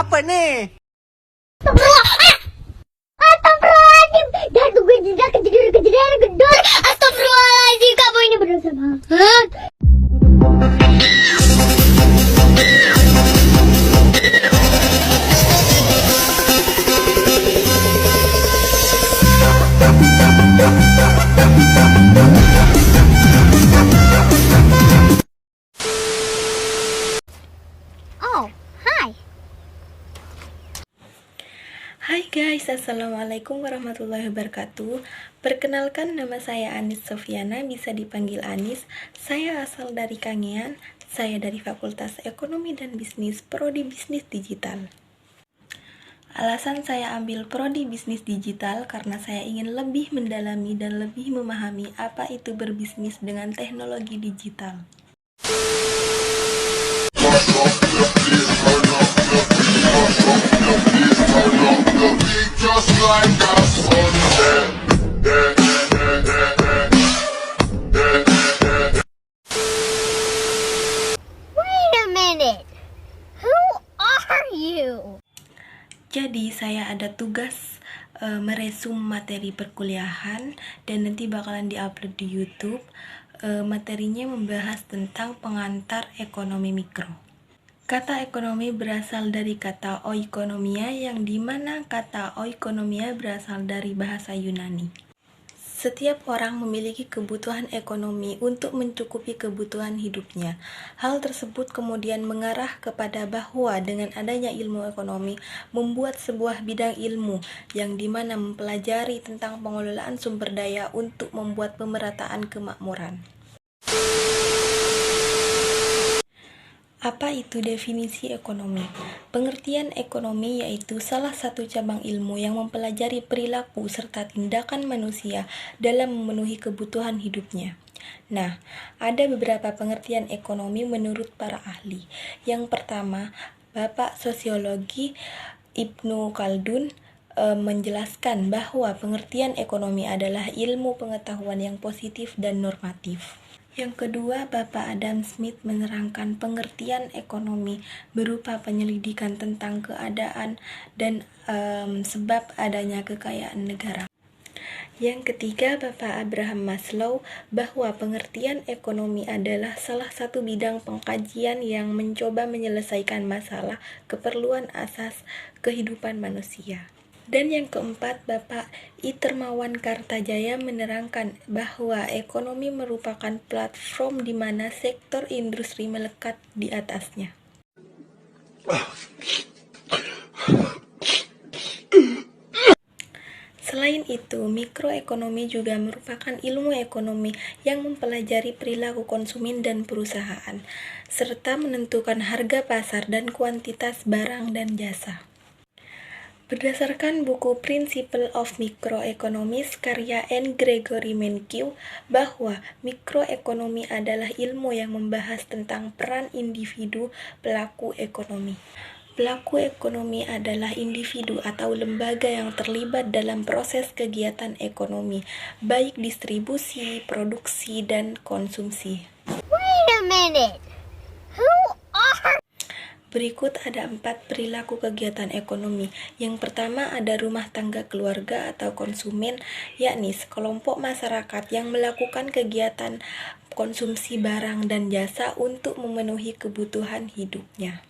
Apa nih? Astagfirullahaladzim. Dan gue jeda gedor. Astagfirullahaladzim, kamu ini berdosa banget. Oh, hi. Hai guys, assalamualaikum warahmatullahi wabarakatuh. Perkenalkan, nama saya Anis Sofiana, bisa dipanggil Anis. Saya asal dari Kangean. Saya dari Fakultas Ekonomi dan Bisnis, Prodi Bisnis Digital. Alasan saya ambil Prodi Bisnis Digital karena saya ingin lebih mendalami dan lebih memahami apa itu berbisnis dengan teknologi digital. Wait a minute. Who are you? Jadi saya ada tugas meresum materi perkuliahan dan nanti bakalan diupload di YouTube. Materinya membahas tentang pengantar ekonomi mikro. Kata ekonomi berasal dari kata oikonomia, yang dimana kata oikonomia berasal dari bahasa Yunani. Setiap orang memiliki kebutuhan ekonomi untuk mencukupi kebutuhan hidupnya. Hal tersebut kemudian mengarah kepada bahwa dengan adanya ilmu ekonomi membuat sebuah bidang ilmu yang dimana mempelajari tentang pengelolaan sumber daya untuk membuat pemerataan kemakmuran. Apa itu definisi ekonomi? Pengertian ekonomi yaitu salah satu cabang ilmu yang mempelajari perilaku serta tindakan manusia dalam memenuhi kebutuhan hidupnya. Nah, ada beberapa pengertian ekonomi menurut para ahli. Yang pertama, Bapak Sosiologi Ibnu Khaldun menjelaskan bahwa pengertian ekonomi adalah ilmu pengetahuan yang positif dan normatif. Yang kedua, Bapak Adam Smith menerangkan pengertian ekonomi berupa penyelidikan tentang keadaan dan sebab adanya kekayaan negara. Yang ketiga, Bapak Abraham Maslow, bahwa pengertian ekonomi adalah salah satu bidang pengkajian yang mencoba menyelesaikan masalah keperluan asas kehidupan manusia. Dan yang keempat, Bapak I. Termawan Kartajaya menerangkan bahwa ekonomi merupakan platform di mana sektor industri melekat di atasnya. Selain itu, mikroekonomi juga merupakan ilmu ekonomi yang mempelajari perilaku konsumen dan perusahaan, serta menentukan harga pasar dan kuantitas barang dan jasa. Berdasarkan buku Principle of Microeconomics karya N. Gregory Mankiw, bahwa mikroekonomi adalah ilmu yang membahas tentang peran individu pelaku ekonomi. Pelaku ekonomi adalah individu atau lembaga yang terlibat dalam proses kegiatan ekonomi, baik distribusi, produksi, dan konsumsi. Wait a minute. Who are Berikut ada 4 perilaku kegiatan ekonomi. Yang pertama ada rumah tangga keluarga atau konsumen, yakni sekelompok masyarakat yang melakukan kegiatan konsumsi barang dan jasa untuk memenuhi kebutuhan hidupnya.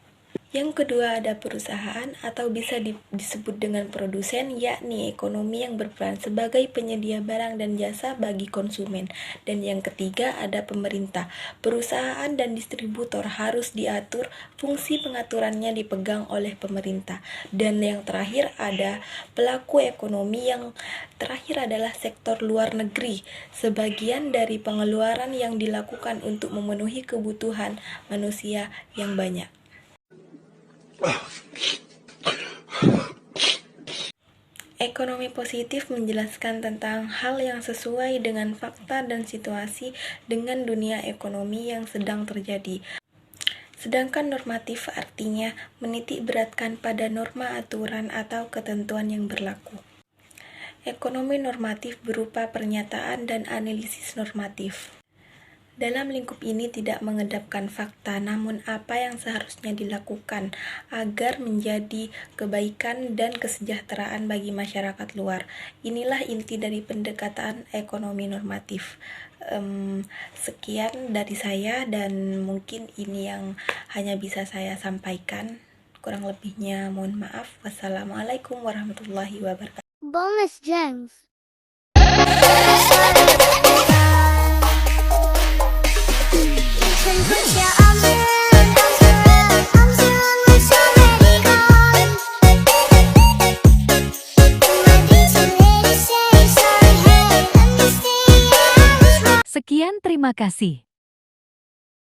Yang kedua ada perusahaan atau bisa disebut dengan produsen, yakni ekonomi yang berperan sebagai penyedia barang dan jasa bagi konsumen. Dan yang ketiga ada pemerintah. Perusahaan dan distributor harus diatur, fungsi pengaturannya dipegang oleh pemerintah. Dan yang terakhir ada pelaku ekonomi, yang terakhir adalah sektor luar negeri, sebagian dari pengeluaran yang dilakukan untuk memenuhi kebutuhan manusia yang banyak. Ekonomi positif menjelaskan tentang hal yang sesuai dengan fakta dan situasi dengan dunia ekonomi yang sedang terjadi. Sedangkan normatif artinya menitik beratkan pada norma aturan atau ketentuan yang berlaku. Ekonomi normatif berupa pernyataan dan analisis normatif. Dalam lingkup ini tidak mengendapkan fakta, namun apa yang seharusnya dilakukan agar menjadi kebaikan dan kesejahteraan bagi masyarakat luar. Inilah inti dari pendekatan ekonomi normatif. Sekian dari saya, dan mungkin ini yang hanya bisa saya sampaikan. Kurang lebihnya mohon maaf. Wassalamualaikum warahmatullahi wabarakatuh. Bonus gems. Sekian, terima kasih.